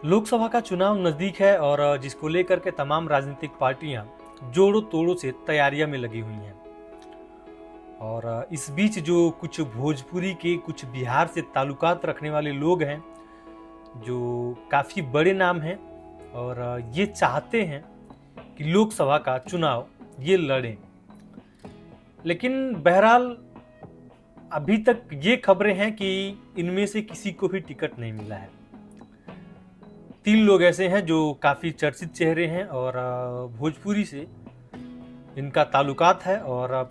लोकसभा का चुनाव नजदीक है और जिसको लेकर के तमाम राजनीतिक पार्टियां जोरों तोड़ों से तैयारियां में लगी हुई हैं। और इस बीच जो कुछ भोजपुरी के, कुछ बिहार से ताल्लुकात रखने वाले लोग हैं, जो काफी बड़े नाम हैं और ये चाहते हैं कि लोकसभा का चुनाव ये लड़ें। लेकिन बहरहाल अभी तक ये खबरें हैं कि इनमें से किसी को भी टिकट नहीं मिला है। 3 लोग ऐसे हैं जो काफ़ी चर्चित चेहरे हैं और भोजपुरी से इनका ताल्लुकात है और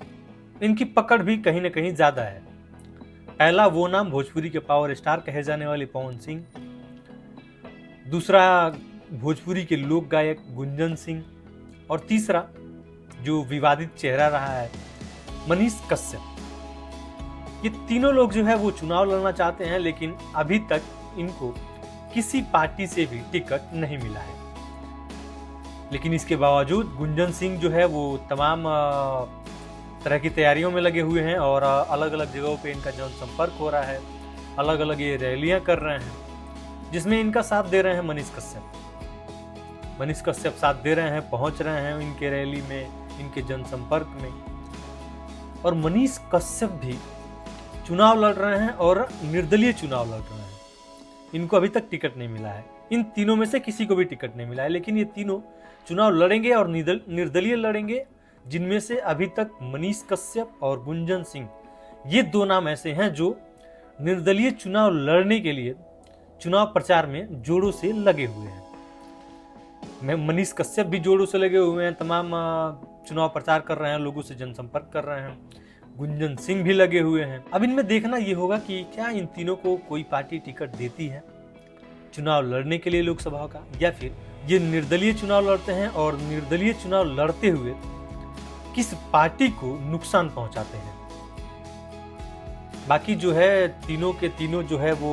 इनकी पकड़ भी कहीं ना कहीं ज़्यादा है। पहला वो नाम भोजपुरी के पावर स्टार कहे जाने वाले पवन सिंह, दूसरा भोजपुरी के लोक गायक गुंजन सिंह और तीसरा जो विवादित चेहरा रहा है मनीष कश्यप। ये तीनों लोग जो है वो चुनाव लड़ना चाहते हैं, लेकिन अभी तक इनको किसी पार्टी से भी टिकट नहीं मिला है। लेकिन इसके बावजूद गुंजन सिंह जो है वो तमाम तरह की तैयारियों में लगे हुए हैं और अलग अलग जगहों पे इनका जनसंपर्क हो रहा है, अलग अलग ये रैलियां कर रहे हैं, जिसमें इनका साथ दे रहे हैं मनीष कश्यप। मनीष कश्यप साथ दे रहे हैं, पहुंच रहे हैं इनके रैली में, इनके जनसंपर्क में। और मनीष कश्यप भी चुनाव लड़ रहे हैं और निर्दलीय चुनाव लड़ रहे हैं। इनको अभी तक टिकट नहीं मिला है। इन तीनों में से किसी को भी टिकट नहीं मिला है, लेकिन ये तीनों चुनाव लड़ेंगे और निर्दलीय लड़ेंगे, जिनमें से अभी तक मनीष कश्यप और गुंजन सिंह ये 2 नाम ऐसे हैं जो निर्दलीय चुनाव लड़ने के लिए चुनाव प्रचार में जोरों से लगे हुए हैं। मनीष कश्यप भी जोरों से लगे हुए हैं, तमाम चुनाव प्रचार कर रहे हैं, लोगों से जनसंपर्क कर रहे हैं। गुंजन सिंह भी लगे हुए हैं। अब इनमें देखना ये होगा कि क्या इन तीनों को कोई पार्टी टिकट देती है चुनाव लड़ने के लिए लोकसभा का, या फिर ये निर्दलीय चुनाव लड़ते हैं और निर्दलीय चुनाव लड़ते हुए किस पार्टी को नुकसान पहुंचाते हैं। बाकी जो है तीनों के तीनों जो है वो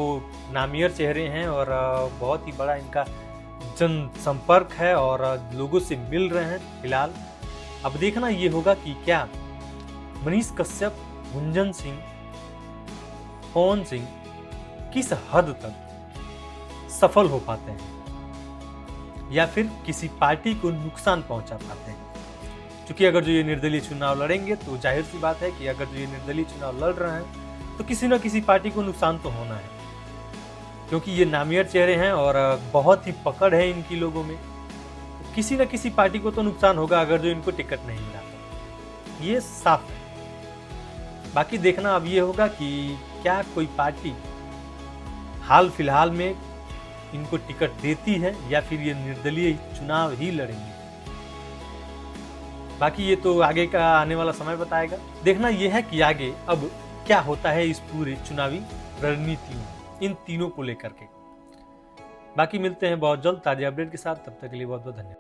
नामियर चेहरे हैं और बहुत ही बड़ा इनका जनसंपर्क है और लोगों से मिल रहे हैं फिलहाल। अब देखना ये होगा कि क्या मनीष कश्यप, गुंजन सिंह, पवन सिंह किस हद तक सफल हो पाते हैं या फिर किसी पार्टी को नुकसान पहुंचा पाते हैं। क्योंकि अगर जो ये निर्दलीय चुनाव लड़ेंगे तो जाहिर सी बात है कि अगर जो ये निर्दलीय चुनाव लड़ रहे हैं तो किसी न किसी पार्टी को नुकसान तो होना है, क्योंकि ये नामियर चेहरे हैं और बहुत ही पकड़ है इनकी लोगों में। तो किसी न किसी पार्टी को तो नुकसान होगा अगर जो इनको टिकट नहीं मिला तो, ये साफ है। बाकी देखना अब ये होगा कि क्या कोई पार्टी हाल फिलहाल में इनको टिकट देती है या फिर ये निर्दलीय चुनाव ही लड़ेंगे। बाकी ये तो आगे का आने वाला समय बताएगा। देखना ये है कि आगे अब क्या होता है इस पूरे चुनावी रणनीति में इन तीनों को लेकर के। बाकी मिलते हैं बहुत जल्द ताजे अपडेट के साथ, तब तक के लिए बहुत बहुत धन्यवाद।